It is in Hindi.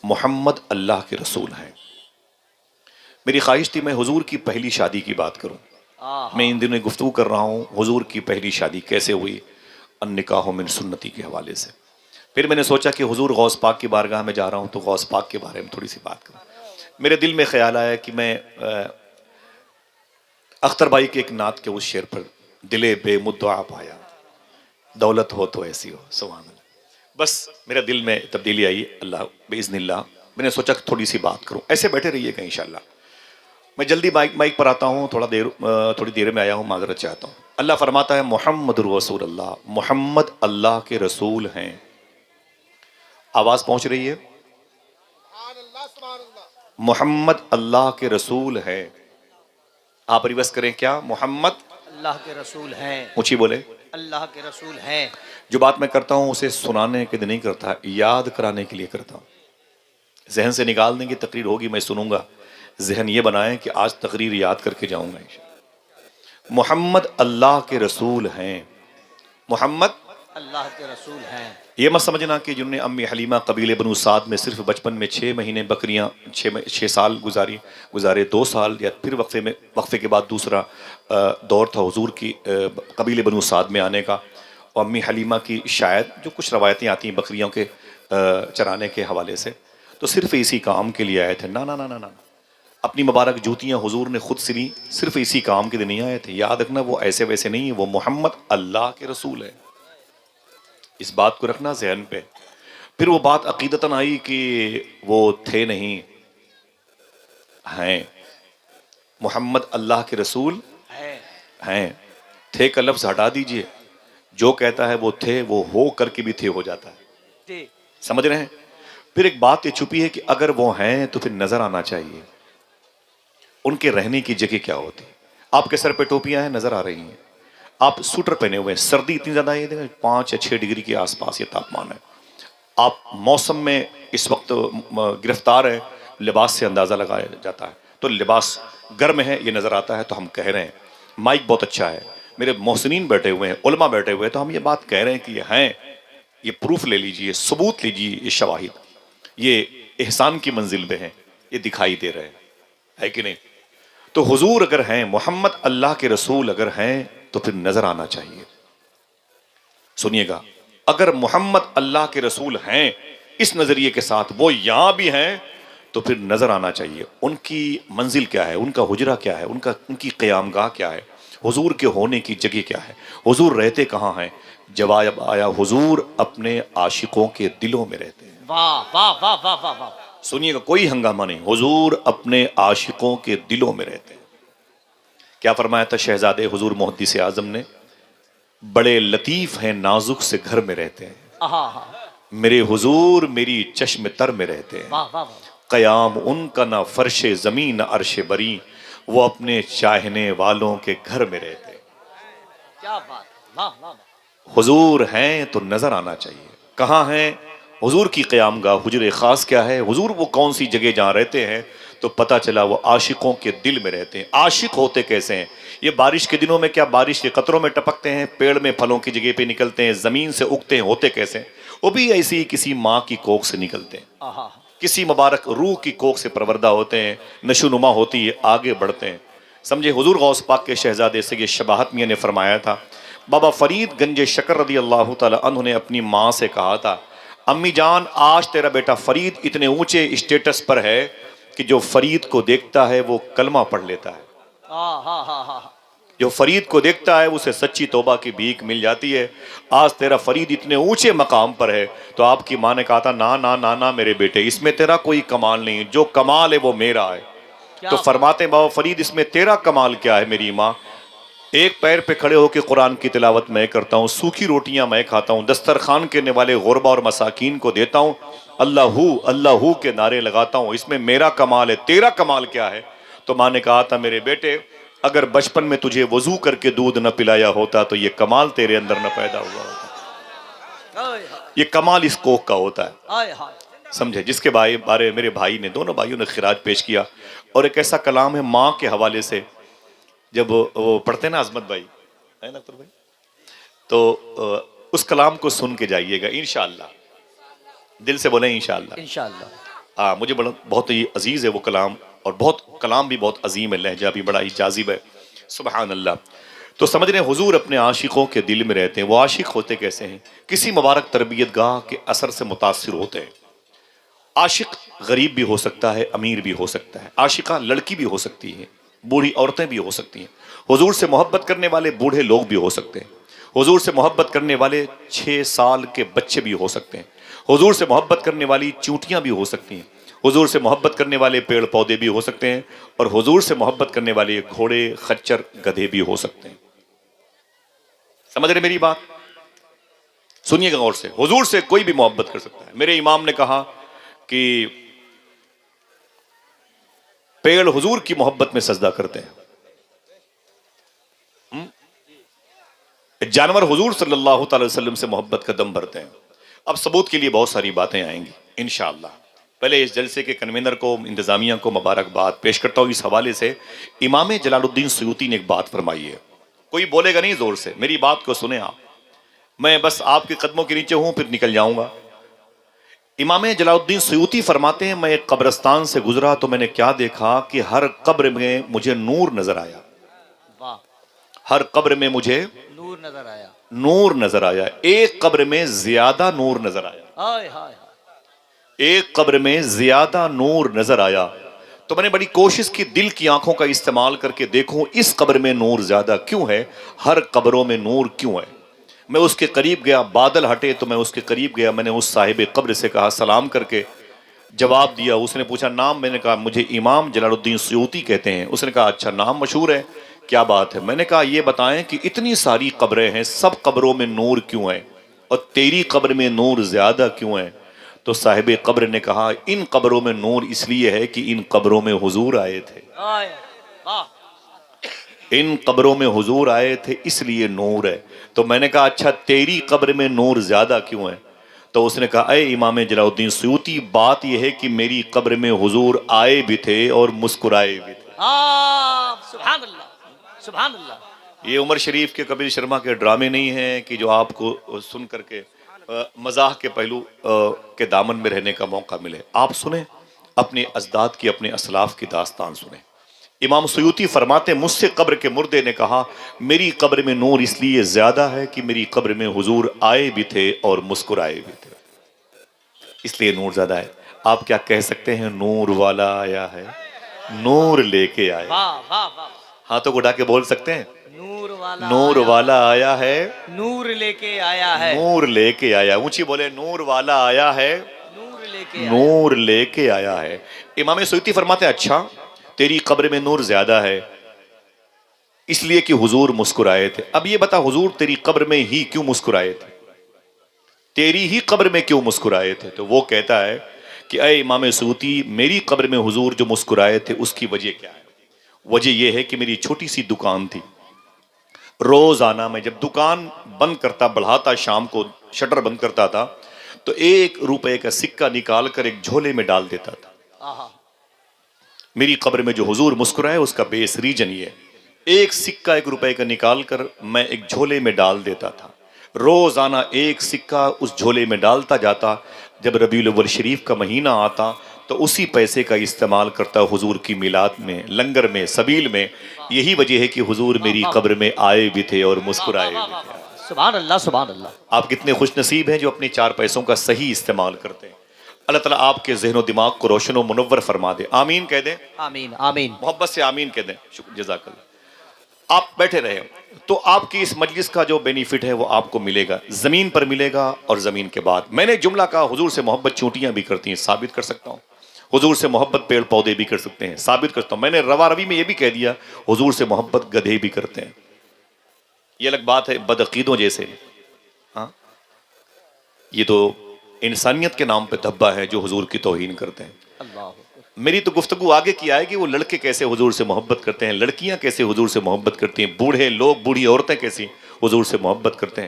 मोहम्मद अल्लाह के रसूल हैं। मेरी ख्वाहिश थी मैं हुजूर की पहली शादी की बात करूं। मैं इन दिनों गुफ्तगू कर रहा हूं हुजूर की पहली शादी कैसे हुई, अन्निकाह मिन सुन्नती के हवाले से। फिर मैंने सोचा कि हुजूर गौस पाक की बारगाह में जा रहा हूं तो गौस पाक के बारे में थोड़ी सी बात करूं। मेरे दिल में ख्याल आया कि मैं अख्तर भाई के एक नात के उस शेर पर दिले बेमुद्दा पाया, दौलत हो तो ऐसी हो, सुभान अल्लाह। बस मेरे दिल में तब्दीली आई, अल्लाह बिइज़्निल्लाह। मैंने सोचा कि थोड़ी सी बात करूं। ऐसे बैठे रहिएगा इंशाअल्लाह। मैं जल्दी माइक पर आता हूं, थोड़ी देर में आया हूं, माजरत चाहता हूं। अल्लाह फरमाता है मुहम्मदुर रसूलुल्लाह, मोहम्मद अल्लाह के रसूल हैं। आवाज पहुंच रही है? मोहम्मद अल्लाह के रसूल है। आप रिवर्स करें, क्या मोहम्मद अल्लाह के रसूल हैं? ऊंची बोले, अल्लाह के रसूल हैं। जो बात मैं करता हूं उसे सुनाने के लिए नहीं करता, याद कराने के लिए करता हूं। जहन से निकाल देंगे, तकरीर होगी मैं सुनूंगा, जहन ये बनाएं कि आज तकरीर याद करके जाऊंगा इंशाअल्लाह। मोहम्मद अल्लाह के रसूल हैं। मोहम्मद अल्लाह के रसूल हैं। ये मत समझना कि जिन्होंने अम्मी हलीमा कबीले बनु साद में सिर्फ बचपन में 6 महीने बकरियां 6 साल गुजारे 2 साल, या फिर वक्फे के बाद दूसरा दौर था हुजूर की कबीले बनु साद में आने का। और अम्मी हलीमा की शायद जो कुछ रवायतें आती हैं बकरियों के चराने के हवाले से, तो सिर्फ इसी काम के लिए आए थे। ना ना ना ना ना, अपनी मुबारक जूतियाँ हुजूर ने खुद सिली, सिर्फ इसी काम के लिए नहीं आए थे। याद रखना, वो ऐसे वैसे नहीं है, वो मोहम्मद अल्लाह के रसूल है। इस बात को रखना जहन पे। फिर वो बात अकीदतन आई कि वो थे नहीं, हैं। मोहम्मद अल्लाह के रसूल हैं। थे का लफ्ज हटा दीजिए, जो कहता है वो थे, वो हो करके भी थे हो जाता है। समझ रहे हैं? फिर एक बात ये छुपी है कि अगर वो हैं तो फिर नजर आना चाहिए उनके रहने की जगह क्या होती। आपके सर पे टोपियां हैं, नजर आ रही हैं, आप स्वेटर पहने हुए हैं, सर्दी इतनी ज्यादा है, 5 या 6 डिग्री के आसपास ये तापमान है, आप मौसम में इस वक्त गिरफ्तार है, लिबास से अंदाजा लगाया जाता है, तो लिबास गर्म है ये नजर आता है। तो हम कह रहे हैं, माइक बहुत अच्छा है, मेरे मोहसिनीन बैठे हुए हैं, उलमा बैठे हुए हैं, तो हम ये बात कह रहे हैं कि ये हैं, ये प्रूफ ले लीजिए, सबूत लीजिए, ये शवाहिद, ये एहसान की मंजिल में हैं, ये दिखाई दे रहे हैं, है कि नहीं? तो हुजूर अगर हैं, मोहम्मद अल्लाह के रसूल अगर हैं, तो फिर नजर आना चाहिए। सुनिएगा, अगर मोहम्मद अल्लाह के रसूल हैं इस नजरिए के साथ, वो यहां भी हैं, तो फिर नजर आना चाहिए उनकी मंजिल क्या है, उनका हुजरा क्या है, उनकी क़यामगाह क्या है, हुजूर के होने की जगह क्या है, हुजूर रहते कहाँ हैं। जवाब आया, हुजूर अपने आशिकों के दिलों में रहते हैं। वाह वाह वाह वाह वाह वाह। सुनिएगा, कोई हंगामा नहीं, हुजूर अपने आशिकों के दिलों में रहते हैं। क्या फरमाया था शहजादे हुजूर मुहद्दिस आजम ने? बड़े लतीफ हैं, नाजुक से घर में रहते हैं, मेरे हुजूर मेरी चश्म तर में रहते हैं। वाह वाह। कयाम उनका ना फर्शे जमीन ना अर्शे बरी, वो अपने चाहने वालों के घर में रहते हैं। क्या बात, वाह वाह। हुजूर हैं तो नजर आना चाहिए। कहाँ हैं हुजूर की क़यामगाह, हुजूर खास क्या है, हुजूर वो कौन सी जगह जहाँ रहते हैं, तो पता चला वो आशिकों के दिल में रहते हैं। आशिक होते कैसे हैं? ये बारिश के दिनों में क्या बारिश के कतरों में टपकते हैं, पेड़ में फलों की जगह पे निकलते हैं, जमीन से उगते हैं, होते कैसे हैं? वो भी ऐसी ही किसी माँ की कोख से निकलते हैं, किसी मुबारक रूह की कोख से परवरदा होते हैं, नशोनुमा होती है, आगे बढ़ते हैं। समझे, हुजूर गौस पाक के शहजादे से ये शबाहत मियाँ ने फरमाया था। बाबा फरीद गंजे शकर रदी अल्लाह तआला अन्हु ने अपनी माँ से कहा था, अम्मी जान, आज तेरा बेटा फरीद इतने ऊंचे स्टेटस पर है कि जो फरीद को देखता है वो कलमा पढ़ लेता है। जो फरीद को देखता है उसे सच्ची तौबा की भीख मिल जाती है। आज तेरा फरीद इतने ऊंचे मकाम पर है, तो आपकी माँ ने कहा था, ना ना ना ना मेरे बेटे, इसमें तेरा कोई कमाल नहीं, जो कमाल है वो मेरा है। तो फरमाते बाबा फरीद, इसमें तेरा कमाल क्या है मेरी माँ? एक पैर पे खड़े होकर कुरान की तिलावत मैं करता हूँ, सूखी रोटियां मैं खाता हूँ, दस्तरखान करने वाले गुरबा और मसाकीन को देता हूँ, अल्लाहू के नारे लगाता हूँ, इसमें मेरा कमाल है, तेरा कमाल क्या है? तो माँ ने कहा था, मेरे बेटे, अगर बचपन में तुझे वजू करके दूध न पिलाया होता तो ये कमाल तेरे अंदर न पैदा हुआ होता। ये कमाल इस कोख का होता है, समझे, जिसके बारे मेरे भाई ने, दोनों भाइयों ने खिराज पेश किया। और एक ऐसा कलाम है माँ के हवाले से, जब वो पढ़ते ना अजमत भाई, है ना अख्तर भाई, तो उस कलाम को सुन के जाइएगा इंशाअल्लाह, दिल से बोले इंशाअल्लाह। इंशाअल्लाह। मुझे बड़ा बहुत ही अजीज़ है वो कलाम, और बहुत कलाम भी बहुत अजीम है, लहजा भी बड़ा ही जाजिब है। सुबहान अल्लाह। तो समझ रहे हैं हुजूर अपने आशिकों के दिल में रहते हैं। वो आशिक होते कैसे हैं? किसी मुबारक तरबियत गाह के असर से मुतासिर होते हैं। आशिक गरीब भी हो सकता है, अमीर भी हो सकता है। आशिका लड़की भी हो सकती है, बूढ़ी औरतें भी हो सकती हैं। हुजूर से मोहब्बत करने वाले बूढ़े लोग भी हो सकते हैं। हुजूर से मोहब्बत करने वाले 6 साल के बच्चे भी हो सकते हैं। हुजूर से मोहब्बत करने वाली चूंटियां भी हो सकती हैं। हुजूर से मोहब्बत करने वाले पेड़ पौधे भी हो सकते हैं। और हुजूर से मोहब्बत करने वाले घोड़े, खच्चर, गधे भी हो सकते हैं। समझ रहे मेरी बात? सुनिएगा गौर से। हुजूर से कोई भी मोहब्बत कर सकता है। मेरे इमाम ने कहा कि पेड़ हुजूर की मोहब्बत में सजदा करते हैं, जानवर हुजूर सल्लल्लाहु अलैहि वसल्लम से मोहब्बत का दम भरते हैं। अब सबूत के लिए बहुत सारी बातें आएंगी इंशाअल्लाह। पहले इस जलसे के कन्वीनर को, इंतजामिया को मुबारकबाद पेश करता हूं। इस हवाले से इमाम जलालुद्दीन सुयूती ने एक बात फरमाई है। कोई बोलेगा नहीं जोर से, मेरी बात को सुने आप। मैं बस आपके कदमों के नीचे हूं, फिर निकल जाऊंगा। इमाम जलालुद्दीन सुयूती फरमाते हैं, मैं एक कब्रिस्तान से गुजरा तो मैंने क्या देखा कि हर कब्र में मुझे नूर नजर आया। वाह, हर कब्र में मुझे नूर नजर आया। नूर नजर आया। एक कब्र में ज्यादा नूर नजर आया। हाय हाय हाय। एक कब्र में ज्यादा नूर नजर आया। तो मैंने बड़ी कोशिश की, दिल की आंखों का इस्तेमाल करके देखूं इस कब्र में नूर ज्यादा क्यों है, हर कब्रों में नूर क्यों है। मैं उसके करीब गया, बादल हटे तो मैं उसके करीब गया। मैंने उस साहिब कब्र से कहा, सलाम करके जवाब दिया। उसने पूछा नाम, मैंने कहा मुझे इमाम जलालुद्दीन सुयूती कहते हैं। उसने कहा अच्छा, नाम मशहूर है, क्या बात है। मैंने कहा ये बताएं कि इतनी सारी कब्रें हैं, सब कब्रों में नूर क्यों है और तेरी कब्र में नूर ज्यादा क्यों है। तो साहिब कब्र ने कहा इन कब्रों में नूर इसलिए है कि इन कब्रों में हुजूर आए थे। हाय, वाह। इन कब्रों में हुजूर आए थे इसलिए नूर है। तो मैंने कहा अच्छा, तेरी कब्र में नूर ज्यादा क्यों है। तो उसने कहा अय इमाम जलालुद्दीन सुयूती, बात यह है कि मेरी कब्र में हुजूर आए भी थे और मुस्कुराए भी थे। सुभान अल्लाह, सुभान अल्लाह। ये उमर शरीफ के, कबीर शर्मा के ड्रामे नहीं हैं कि जो आपको सुन करके मजाह के पहलू के दामन में रहने का मौका मिले। आप सुने अपने अजदाद की, अपने असलाफ की दास्तान सुने। इमाम सुयूती फरमाते, मुझसे कब्र के मुर्दे ने कहा मेरी कब्र में नूर इसलिए ज्यादा है कि मेरी कब्र में हुजूर आए भी थे और मुस्कुराए भी थे, इसलिए नूर ज्यादा है। आप क्या कह सकते हैं, नूर वाला आया है, नूर लेके आया। वाह वाह वाह। हाथों को उठा के बोल सकते हैं, नूर वाला आया है, नूर लेके आया है। नूर लेके आया। ऊंची बोले, नूर वाला आया है, नूर लेके आया है। इमाम सुयूती फरमाते अच्छा, तेरी कब्र में नूर ज्यादा है इसलिए कि हुजूर मुस्कुराए थे। अब ये बता, हुजूर तेरी कब्र में ही क्यों मुस्कुराए थे, तेरी ही कब्र में क्यों मुस्कुराए थे। तो वो कहता है कि अय इमाम सुयूती, मेरी कब्र में हुजूर जो मुस्कुराए थे उसकी वजह क्या है। वजह यह है कि मेरी छोटी सी दुकान थी। रोजाना मैं जब दुकान बंद करता, बढ़ाता, शाम को शटर बंद करता था, तो 1 रुपए का सिक्का निकाल कर एक झोले में डाल देता था। मेरी कब्र में जो हुजूर मुस्कुराए उसका बेस रीजन ये, एक सिक्का 1 रुपए का निकाल कर मैं एक झोले में डाल देता था। रोजाना 1 सिक्का उस झोले में डालता जाता। जब रबीउल अव्वल शरीफ का महीना आता तो उसी पैसे का इस्तेमाल करता हुजूर की मिलाद में, लंगर में, सबील में। यही वजह है कि हुजूर मेरी कब्र में आए भी थे और मुस्कुराए भी थे। सुभान अल्लाह, सुभान अल्लाह। आप कितने खुश नसीब हैं जो अपने 4 पैसों का सही इस्तेमाल करते हैं। अल्लाह ताला आपके ज़हन और दिमाग को रोशन और मुनव्वर फरमा दे। आमीन कह दें, आमीन आमीन। मोहब्बत से आमीन कह दें। शुक्र, जज़ाकल्लाह। आप बैठे रहे तो आपकी इस मजलिस का जो बेनिफिट है वो आपको मिलेगा, जमीन पर मिलेगा और जमीन के बाद। मैंने जुमला कहा हुजूर से मोहब्बत चूंटियां भी करती हैं, साबित कर सकता हूं। हुजूर से मोहब्बत पेड़ पौधे भी कर सकते हैं, साबित करता हूं। मैंने रवा रवी में ये भी कह दिया हुजूर से मोहब्बत गधे भी करते हैं। ये अलग बात है बदअकीदों जैसे। हाँ, ये तो इंसानियत के नाम पे धब्बा है जो हुजूर की तौहीन करते हैं। अल्लाह। मेरी तो गुफ्तगू आगे की आएगी, वो लड़के कैसे हुजूर से मोहब्बत करते हैं, लड़कियां कैसे हुजूर से मोहब्बत करती हैं, बूढ़े लोग, बूढ़ी औरतें कैसी हुजूर से मोहब्बत करते हैं।